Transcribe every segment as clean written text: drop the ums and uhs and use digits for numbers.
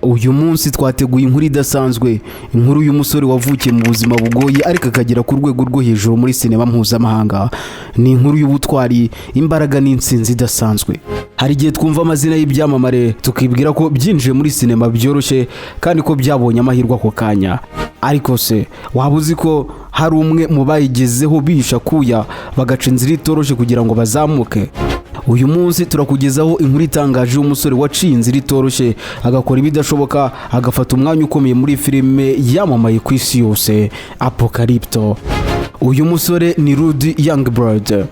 Uyu munsi twateguye inkuru idasanzwe, inkuru y'umusore wavukiye mu buzima bugoye ariko akagera ku rwego rwo hejuru muri sinema mpuzamahanga. Ni inkuru y'ubutwari, imbaraga n'intsinzi idasanzwe. Hari igihe twumva amazina y'ibyamamare tukibwira ko byinjiye muri sinema byoroshye kandi ko byabonye amahirwe ako kanya. Ariko se waba uzi ko hari umwe mu bayigezeho bisha kuya bagaca inzira itoroshye kugira ngo bazamuke? Uyu munsi turakugezaho inkuru itangaje y'umusore waciye inzira itoroshye agakora ibidashoboka, agafata umwanya ukomeye muri filime yamamaye ku isi yose, Apocalypto. Uyu musore ni Rudy Youngblood.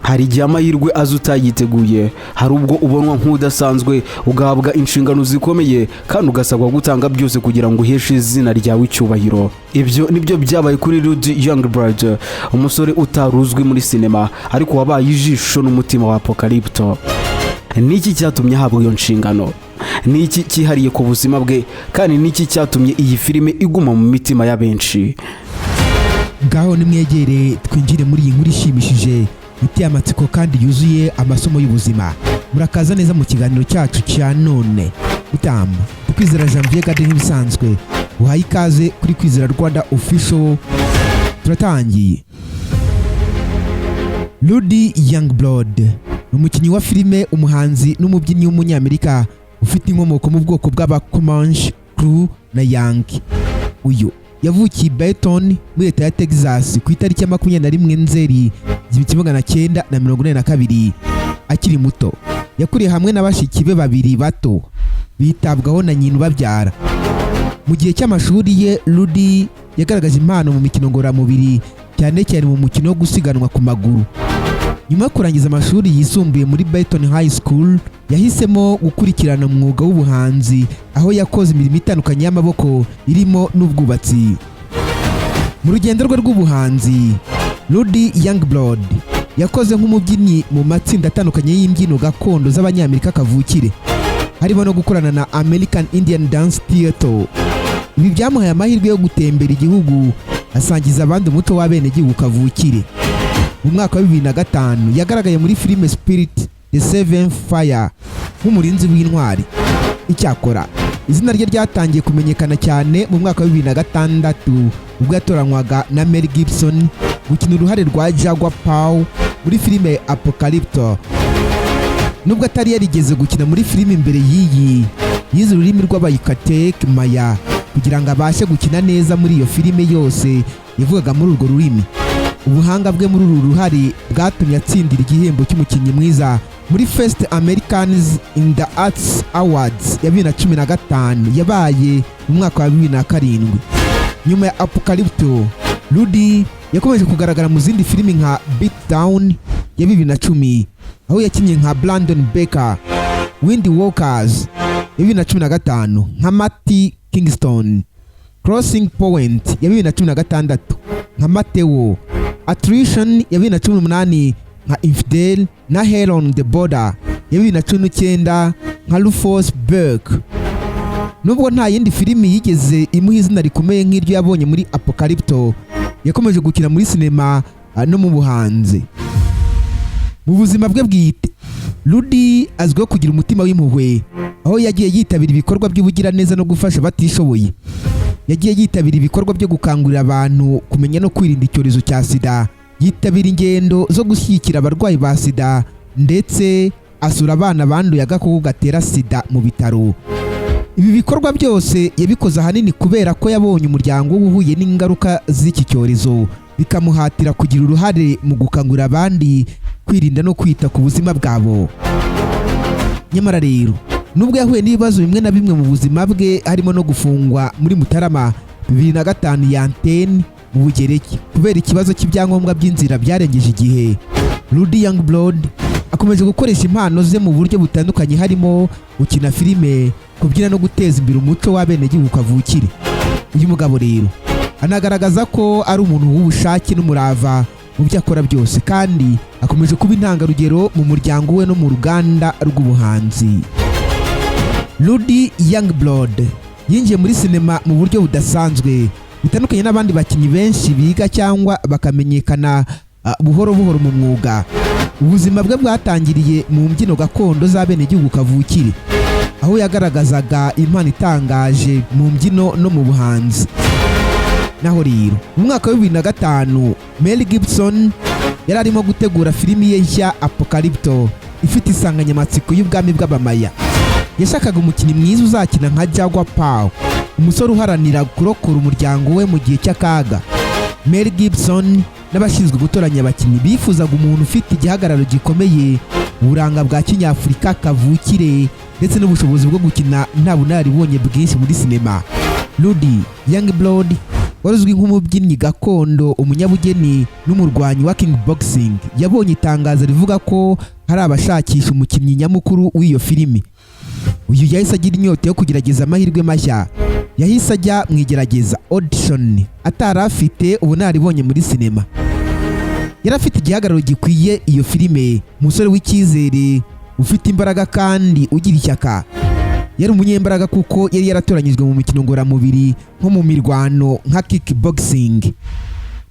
Hari igihe amahirwe aza utayiteguye, hari ubwo ubonwa nk'udasanzwe, ugahabwa inshingano zikomeye kandi ugasabwa gutanga byose kugira ngo uheshe izina ryawe icyubahiro. Ibyo nibyo byabaye kuri Rudy Youngblood, umusore utaruzwi muri sinema ariko wabaye ijisho n'umutima wa Apocalypto. Niki cyatumye ahabwa iyo nshingano? Niki cyihariye ku buzima bwe kandi niki cyatumye iyi filime iguma mu mitima ya benshi? Ngaho nimwegere twinjire muri iyi nkuru ishimishije iteye amatsiko kandi yuzuye amasomo y'ubuzima. Murakaza neza mu kiganiro cyacu cya none. Utamba Kwizera Janvier Gade nk'ibisanzwe uhaye ikaze kuri Kwizera Rwanda Official. Turatangiye. Rudy Youngblood ni umukinnyi wa filime, umuhanzi n'umubyinnyi w'umunyamerika ufite inkomoko mu bwoko bw'Abacomanche, Crew na Yankee. Uyu yavukiye Bayton muri leta ya Texas ku itariki ya 21 Nzeri 1942. Akiri muto yakuriye hamwe n'abashiki be babiri bato bitabwaho na nyina ubabyara. Mu gihe cy'amashuri ye, Rudy yagaragaje impano mu mikino ngororamubiri, cyane cyane mu mukino wo gusiganwa ku maguru. Nyuma yo kurangiza amashuri yisumbuye muri Bayton High School, yahisemo gukurikirana umwuga w'ubuhanzi, aho yakoze imirimo itandukanye y'amaboko irimo n'ubwubatsi. Mu rugendo rwe rw'ubuhanzi, Rudy Youngblood yakoze nk'umubyinnyi mu matsinda atandukanye y'imbyino gakondo z'Abanyamerika kavukire, harimo no gukorana na American Indian Dance Theatre. Ibi byamuhaye amahirwe yo gutembera igihugu asangiza abandi umuco w'abenegihugu kavukire. Mu mwaka wa 2005 yagaragaye muri filime Spirit The Seventh Fire nk'umurinzi w'intwari. Icyakora izina rye ryatangiye kumenyekana cyane mu mwaka wa 2006 ubwo yatoranywaga na Mel Gibson gukina uruhare rwa Jaguar Paw muri filime Apocalypto. Nubwo atari yarigeze gukina muri filime imbere y'iyi, yize ururimi rw'Abayukatek Maya kugira ngo abashe gukina neza muri iyo filime yose yavugaga muri urwo rurimi. Ubuhanga bwe muri uru ruhare bwatumye atsindira igihembo cy'umukinnyi mwiza muri First Americans in the Arts Awards ya 2015 yabaye mu mwaka wa 2007. Nyuma ya Apocalypto, Rudy yakomeje kugaragara mu zindi filimi nka Beat Down ya 2010, aho yakinnye nka Brandon Baker, Wind Walkers ya 2015 nka Matty Kingston, Crossing Point ya 2016 nka Mateo, Attrition ya 2018 nka Infidel na Hell on the Border ya 2019 nka Rufus Beck. Nubwo nta yindi filimi yigeze imuha izina rikomeye nk'iryo yabonye muri Apocalypto, yakomeje gukina muri sinema no mu buhanzi. Mu buzima bwe bwite, Rudy azwiho kugira umutima w'impuhwe, aho yagiye yitabira ibikorwa by'ubugiraneza no gufasha abatishoboye. Yagiye yitabira ibikorwa byo gukangurira abantu kumenya no kwirinda icyorezo cya sida, yitabira ingendo zo gushyigikira abarwayi ba sida, ndetse asura abana banduye agakoko gatera sida mu bitaro. Ibi bikorwa byose yabikoze ahanini kubera ko yabonye umuryango uhuye n'ingaruka z'iki cyorezo, bikamuhatira kugira uruhare mu gukangurira abandi kwirinda no kwita ku buzima bwabo. Nyamara rero, nubwo yahuye n'ibibazo bimwe na bimwe mu buzima bwe, harimo no gufungwa muri Mutarama 2005 ya Antene mu Bugereki kubera ikibazo cy'ibyangombwa by'inzira byarengeje igihe, Rudy Youngblood akomeje gukoresha impano ze mu buryo butandukanye, harimo gukina filime, kubyina no guteza imbere umuco w'abenegihugu kavukire. Uyu mugabo rero anagaragaza ko ari umuntu w'ubushake n'umurava mu byo akora byose, kandi akomeje kuba intangarugero mu muryango we no mu ruganda rw'ubuhanzi. Rudy Youngblood yinjiye muri sinema mu buryo budasanzwe, bitandukanye n'abandi bakinnyi benshi biga cyangwa bakamenyekana buhoro buhoro mu mwuga. Ubuzima bwe bwatangiriye mu mbyino gakondo z'abenegihugu kavukire. aho yagaragazaga impano itangaje mu mbyino no mu buhanzi. Naho rero mu mwaka wa 2005 Mel Gibson yari arimo gutegura filimi ye nshya Apocalypto ifite insanganyamatsiko y'ubwami bw'abamaya. Yashakaga umukinnyi mwiza uzakina nka Jaguar Pao, umusore uharanira kurokora umuryango we mu gihe cy'akaga. Mel Gibson n'abashinzwe gutoranya abakinnyi bifuzaga umuntu ufite igihagararo gikomeye, uburanga bwa kinyafurika kavukire ndetse n'ubushobozi bwo gukina nta bunararibonye bwinshi muri sinema. Rudy Youngblood wari uzwi nk'umubyinnyi gakondo, umunyabugeni n'umurwanyi wa kickboxing, yabonye itangazo rivuga ko hari abashakisha umukinnyi nyamukuru w'iyo filimi. Uyu yahise agira inyota yo kugerageza amahirwe mashya. Yahise ajya mu igerageza audition atari afite ubunararibonye muri sinema. Yari afite igihagararo gikwiye iyo filime, umusore w'icyizere ufite imbaraga kandi ugira ishyaka. Yari umunyembaraga kuko yari yaratoranyijwe mu mikino ngororamubiri nko mu mirwano nka kickboxing.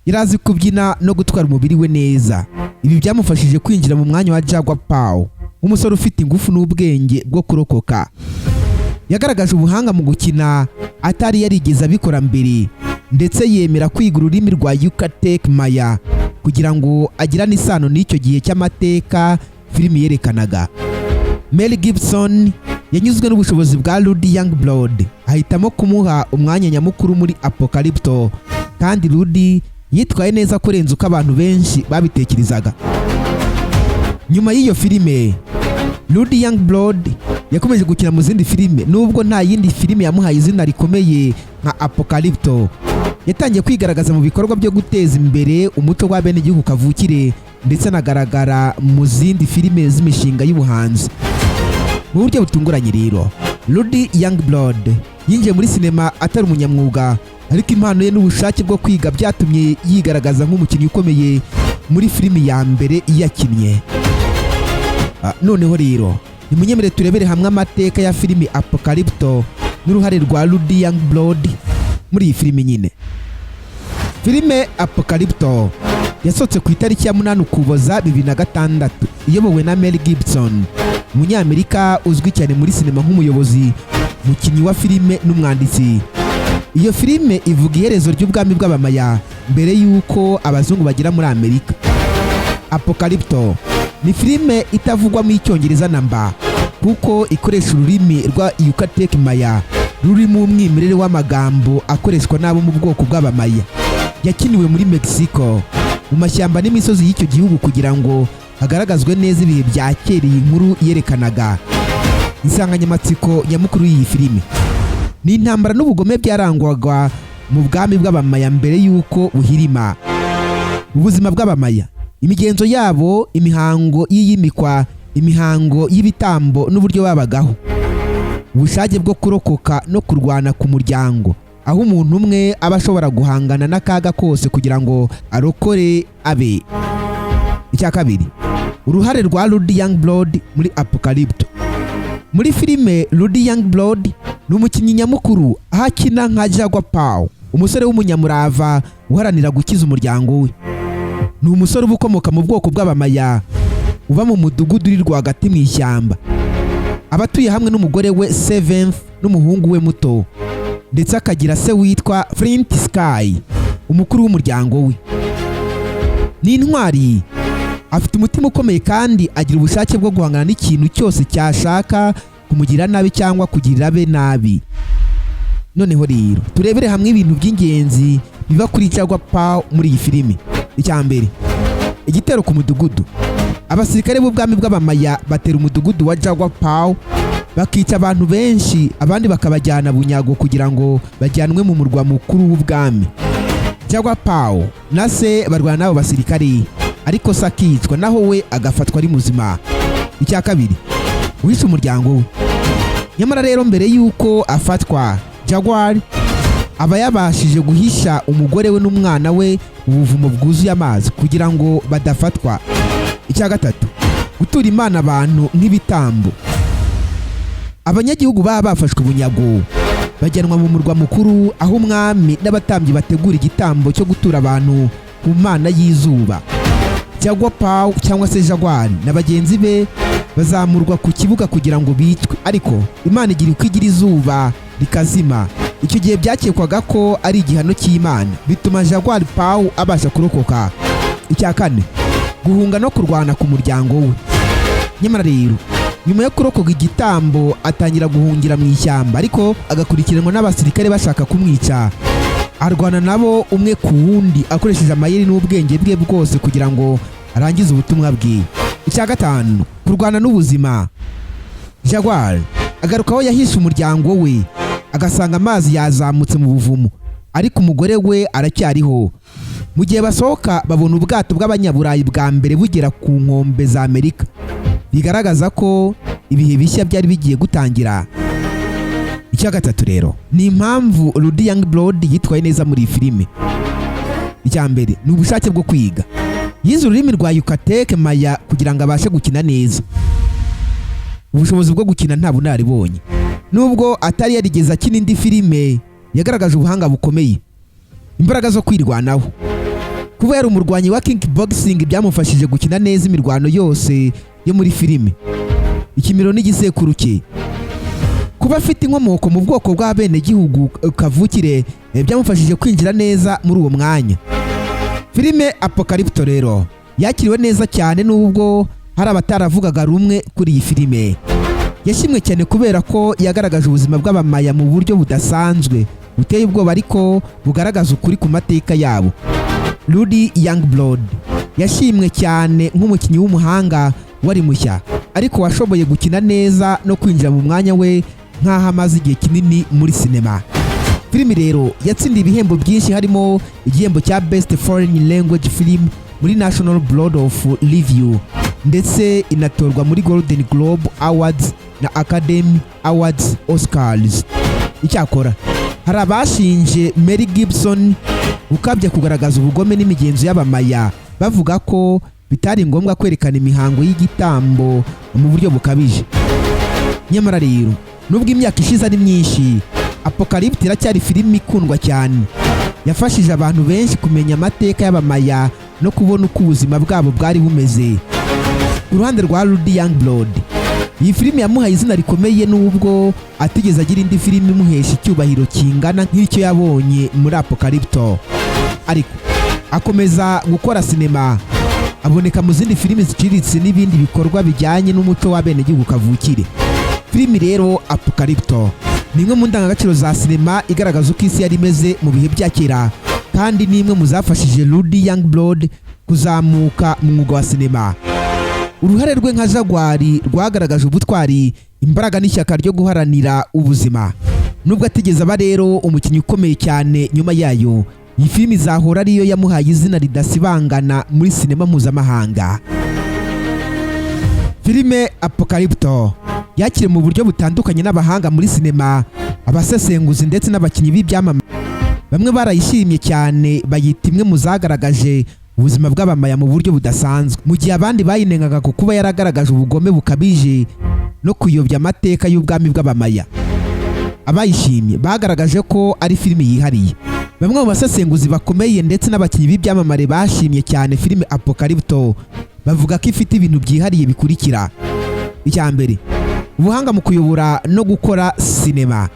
Yari azi kubyina no gutwara umubiri we neza. Ibi byamufashije kwinjira mu mwanya wa Jaguar Pao, umusore ufite ingufu n'ubwenge bwo kurokoka. Yagaragaje ubuhanga mu gukina atari yarigeze abikora mbere, ndetse yemera kwiga ururimi rwa Yucatec Maya kugira ngo agirane isano n'icyo gihe cy'amateka filimi yerekanaga. Mel Gibson yanyuzwe n'ubushobozi bwa Rudy Youngblood, ahitamo kumuha umwanya nyamukuru muri Apocalypto, kandi Rudy yitwaye neza kurenza uko abantu benshi babitekerezaga. Nyuma y'iyo filime, Rudy Youngblood yakomeje gukina mu zindi filime, nubwo nta yindi filime yamuhaye izina rikomeye nka Apocalypto. Yatangiye kwigaragaza mu bikorwa byo guteza imbere umuco w'abenegihugu kavukire, ndetse anagaragara mu zindi filime z'imishinga y'ubuhanzi. Mu buryo butunguranye rero, Rudy Youngblood yinjiye muri sinema atari umunyamwuga, ariko impano ye n'ubushake bwo kwiga byatumye yigaragaza nk'umukinnyi ukomeye muri filimi ya mbere yakinnye. Noneho rero nimunyemere turebere hamwe amateka ya filimi Apocalypto n'uruhare rwa Rudy Youngblood muri iyi filimi nyine. Filime Apocalypto yasohotse ku itariki ya 8 Ukuboza 2006, iyobowe na Mel Gibson, umunyamerika uzwi cyane muri sinema nk'umuyobozi, umukinnyi wa filime n'umwanditsi. Iyo filime ivuga iherezo ry'ubwami bw'abamaya mbere y'uko abazungu bagera muri Amerika. Apocalypto ni filime itavugwa mu Icyongereza namba, kuko ikoresha ururimi rwa Yucatec Maya rurimo umwimerere w'amagambo akoreshwa n'abo mu bwoko bw'abamaya. Yakiniwe muri Mexico, mu mashyamba n'imisozi y'icyo gihugu kugira ngo hagaragazwe neza ibihe bya kera iyi nkuru yerekanaga. Insanganyamatsiko nyamukuru y'iyi filime ni intambara n'ubugome byarangwaga mu bwami bw'abamaya mbere y'uko buhirima. Ubuzima bw'abamaya, imigenzo yabo, imihango y'iyimikwa, imihango y'ibitambo n'uburyo babagaho. Ubushake bwo kurokoka no kurwana ku muryango, aho umuntu umwe aba ashobora guhangana n'akaga kose kugira ngo arokore abe. Icya kabiri, uruhare rwa Rudy Youngblood muri Apocalypto. Muri filime, Rudy Youngblood ni umukinnyi nyamukuru, aho akina nka Jaguar Pao, umusore w'umunyamurava uharanira gukiza umuryango we. Ni umusore uba ukomoka mu bwoko bw'abamaya, uba mu mudugudu uri rwagati mu ishyamba. Abatuye hamwe n'umugore we Seventh n'umuhungu we muto, ndetse akagira se witwa Flint Sky, umukuru w'umuryango we. Ni intwari, afite umutima ukomeye kandi agira ubushake bwo guhangana n'ikintu cyose cyashaka kumugira nabi cyangwa kugirira abe nabi. Noneho rero turebere hamwe ibintu by'ingenzi biba kuri Jaguar Pao muri iyi filimi. Icya mbere, igitero ku mudugudu. Abasirikare b'ubwami bw'abamaya batera umudugudu wa Jaguar Pao, bakica abantu benshi, abandi bakabajyana bunyago kugira ngo bajyanwe mu murwa mukuru w'ubwami. Jaguar Pao na se barwana n'abo basirikare, ariko se akicwa, naho we agafatwa ari muzima. Icya kabiri, wishe umuryango we. Nyamara rero mbere y'uko afatwa, Jaguar aba yabashije guhisha umugore we n'umwana we ubuvumo bwuzuye amazi kugira ngo badafatwa. Icya gatatu, gutura imana abantu nk'ibitambo. Abanyagihugu baba bafashwe bunyago bajyanwa mu murwa mukuru, aho umwami n'abatambyi bategura igitambo cyo gutura abantu ku mana y'izuba. Jaguar Pao cyangwa se Jaguar na bagenzi be bazamurwa ku kibuga kugira ngo bicwe, ariko Imana igira uko igira izuba rikazima. Icyo gihe byakekwaga ko ari igihano cy'Imana, bituma Jaguar Paw abasha kurokoka. Icya kane, guhunga no kurwana ku muryango we. Nyamara rero nyuma yo kurokoka igitambo atangira guhungira mu ishyamba, ariko agakurikiranwa n'abasirikare bashaka kumwica. Arwana nabo umwe ku wundi akoresheje amayeri n'ubwenge bwe bwose kugira ngo arangize ubutumwa bwe. Icya gatanu, kurwana n'ubuzima. Jaguar agaruka aho yahishe umuryango we, agasanga amazi yazamutse mu buvumo, ariko umugore we aracyariho. Mu gihe basohoka babona ubwato bw'abanyaburayi bwa mbere bugera ku nkombe za Amerika, bigaragaza ko ibihe bishya byari bigiye gutangira. Icya gatatu rero ni impamvu Rudy Youngblood yitwaye neza muri iyi filime. Icya mbere ni ubushake bwo kwiga. Yize ururimi rwa Yucatec Maya kugira ngo abashe gukina neza. Ubushobozi bwo gukina nta bunaribonye. Nubwo atari yarigeze akina indi filime, yagaragaje ubuhanga bukomeye, imbaraga zo kwirwanaho. Kuba yari umurwanyi wa kickboxing byamufashije gukina neza imirwano yose yo muri filime. Ikimero n'igisekuru cye. Kuba afite inkomoko mu bwoko bw'abenegihugu kavukire byamufashije kwinjira neza muri uwo mwanya. Filime Apocalypto rero yakiriwe neza cyane, nubwo hari abataravugaga rumwe kuri iyi filime. Yashimwe cyane kubera ko yagaragaje ubuzima bw'abamaya mu buryo budasanzwe, buteye ubwoba ariko bugaragaza ukuri ku mateka yabo. Rudy Youngblood yashimwe cyane nk'umukinnyi w'umuhanga wari mushya, ariko washoboye gukina neza no kwinjira mu mwanya we nk'aho amaze igihe kinini muri sinema. Filimi rero yatsindiye ibihembo byinshi, harimo igihembo cya Best Foreign Language Film muri National Board of Review, ndetse inatorwa muri Golden Globe Awards na Academy Awards Oscars. Icyakora hari abashinje Mel Gibson ukabye kugaragaza ubugome n'imigenzo y'abamaya, bavuga ko bitari ngombwa kwerekana imihango y'igitambo mu buryo bukabije. Nyamara rero nubwo imyaka ishize ari myinshi, Apocalypto iracyari filimi ikundwa cyane. Yafashije abantu benshi kumenya amateka y'abamaya no kubona uko ubuzima bwabo bwari bumeze. Ku ruhande rwa Rudy Youngblood, iyi filimi yamuhaye izina rikomeye, nubwo atigeze agira indi filimi imuhesha icyubahiro kingana nk'icyo yabonye muri Apocalypto. Ariko akomeza gukora sinema, aboneka mu zindi filimi ziciriritse n'ibindi bikorwa bijyanye n'umuco w'abenegihugu kavukire. Filimi rero Apocalypto ni imwe mu ndangagaciro za sinema igaragaza uko isi yari imeze mu bihe bya kera, kandi ni imwe mu zafashije Rudy Youngblood kuzamuka mu mwuga wa sinema. Uruhare rwe nka Jaguar rwagaragaje ubutwari, imbaraga n'ishyaka ryo guharanira ubuzima. Nubwo atigeze aba rero umukinnyi ukomeye cyane nyuma yayo, iyi filimi izahora ariyo yamuhaye izina ridasibangana muri sinema mpuzamahanga. Filime Apocalypto yakiriwe mu buryo butandukanye n'abahanga muri sinema, abasesenguzi ndetse n'abakinnyi b'ibyamamare. Bamwe barayishimye cyane, bayita imwe mu zagaragaje ubuzima bw'abamaya mu buryo budasanzwe, mu gihe abandi bayinengaga ku kuba yaragaragaje ubugome bukabije no kuyobya amateka y'ubwami bw'abamaya. Abayishimye bagaragaje ko ari filimi yihariye. Bamwe mu basesenguzi bakomeye ndetse n'abakinnyi b'ibyamamare bashimye cyane filime Apocalypto, bavuga ko ifite ibintu byihariye bikurikira. Icya mbere, ubuhanga mu kuyobora no gukora sinema.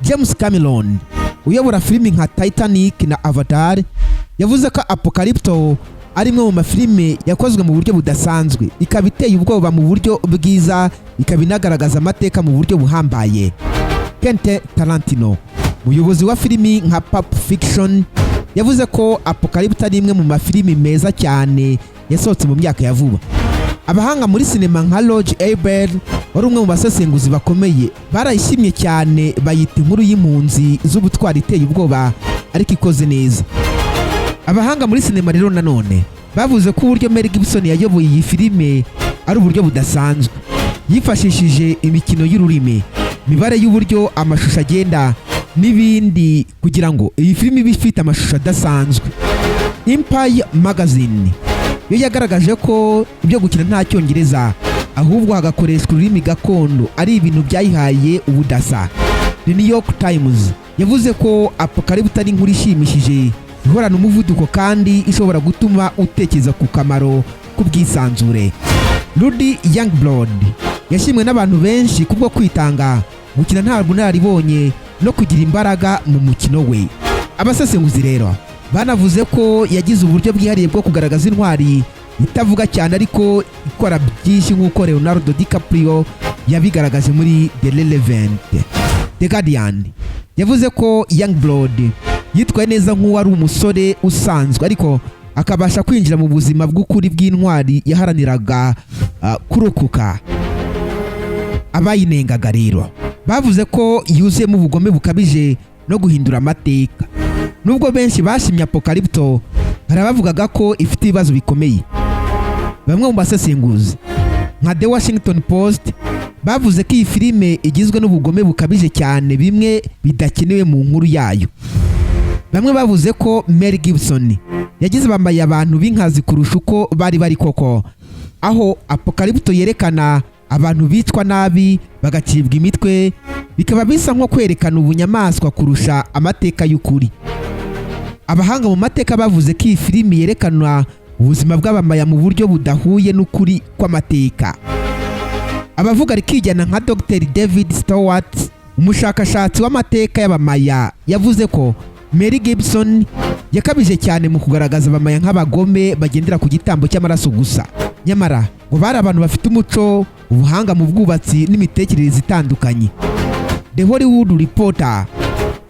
James Cameron uyobora filimi nka Titanic na Avatar yavuze ko Apocalypto ari imwe mu mafilime yakozwe mu buryo budasanzwe, ikaba iteye ubwoba mu buryo bwiza, ikaba inagaragaza amateka mu buryo buhambaye. Quentin Tarantino umuyobozi wa filimi nka Pulp Fiction yavuze ko Apocalypto ari imwe mu mafilimi meza cyane yasohotse mu myaka ya vuba. Abahanga muri sinema nka Roger Ebert wari umwe mu basesenguzi bakomeye barayishimye cyane, bayita inkuru y'impunzi z'ubutwari iteye ubwoba ariko ikoze neza. Abahanga muri sinema rero nanone bavuze ko uburyo Mel Gibson yayoboye iyi filime ari uburyo budasanzwe. Yifashishije imikino y'ururimi, imibare y'uburyo amashusho agenda n'ibindi kugira ngo iyi filime ibe ifite amashusho adasanzwe. Empire Magazine yo yagaragaje ko ibyo gukina nta cyongereza, ahubwo hagakoreshwa ururimi gakondo ari ibintu byayihaye ubudasa. The New York Times yavuze ko Apocalypto ari inkuru ishimishije, ihorana umuvuduko kandi ishobora gutuma utekereza ku kamaro k'ubwisanzure. Rudy Youngblood yashimwe n'abantu benshi kubwo kwitanga, gukina nta bunararibonye no kugira imbaraga mu mukino we. Abasesenguzi rero banavuze ko yagize uburyo bwihariye bwo kugaragaza intwari itavuga cyane ariko ikora byinshi nk'uko Leonardo DiCaprio yabigaragaje muri The Relevant. The Guardian yavuze ko Youngblood yitwaye neza nk'uwari umusore usanzwe ariko akabasha kwinjira mu buzima bw'ukuri bw'intwari yaharaniraga kurokoka. Abayinengaga rero bavuze ko yuzuyemo ubugome bukabije no guhindura amateka. Nubwo benshi bashimye Apocalypto, hari abavugaga ko ifite ibibazo bikomeye. Bamwe mu basesenguzi nka The Washington Post bavuze ko iyi filime igizwe n'ubugome bukabije cyane, bimwe bidakenewe mu nkuru yayo. Bamwe bavuze ko Mel Gibson yagize bambaye abantu b'inkazi kurusha uko bari koko, aho Apocalypto yerekana abantu bicwa nabi bagacibwa imitwe, bikaba bisa nko kwerekana ubunyamaswa kurusha amateka y'ukuri. Abahanga mu mateka bavuze ko iyi filimi yerekana ubuzima bw'abamaya mu buryo budahuye n'ukuri kw'amateka. Abavuga rikijyana nka Dr. David Stewart, umushakashatsi w'amateka y'abamaya, yavuze ko Mel Gibson yakabije cyane mu kugaragaza abamaya nk'abagome bagendera ku gitambo cy'amaraso gusa. Nyamara ngo bari abantu bafite umuco, ubuhanga mu bwubatsi n'imitekerereze itandukanye. The Hollywood Reporter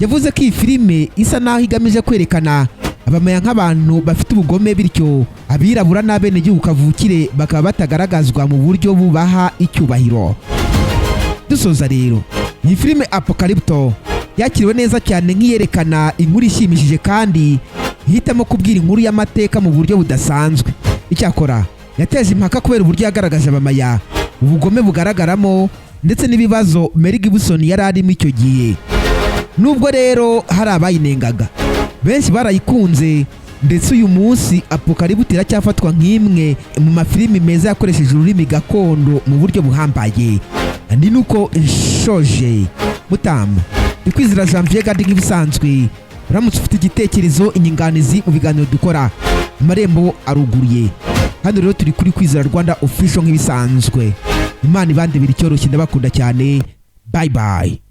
yavuze ko iyi filime isa naho igamije kwerekana abamaya nk'abantu bafite ubugome, bityo abirabura n'abenegihugu kavukire bakaba batagaragazwa mu buryo bubaha icyubahiro. Dusoza rero, iyi filime Apocalypto yakiriwe neza cyane nk'iyerekana inkuru ishimishije kandi ihitamo kubwira inkuru y'amateka mu buryo budasanzwe. Icyakora yateje impaka kubera uburyo yagaragaje abamaya, ubugome bugaragaramo ndetse n'ibibazo Mel Gibson yari arimo icyo gihe. Nubwo rero hari abayinengaga, benshi barayikunze ndetse uyu munsi Apocalypto iracyafatwa nk'imwe mu mafilimi meza yakoresheje ururimi gakondo mu buryo buhambaye. Ni nuko nshoje Mutama Kwizera Janvier Gadi nk'ibisanzwe. Uramutse ufite igitekerezo, inyunganizi mu biganiro dukora, amarembo aruguruye. Hano rero turi kuri Kwizera Rwanda Official nk'ibisanzwe. Imana ibande biri cyoroshye, ndabakunda cyane. Bye bye.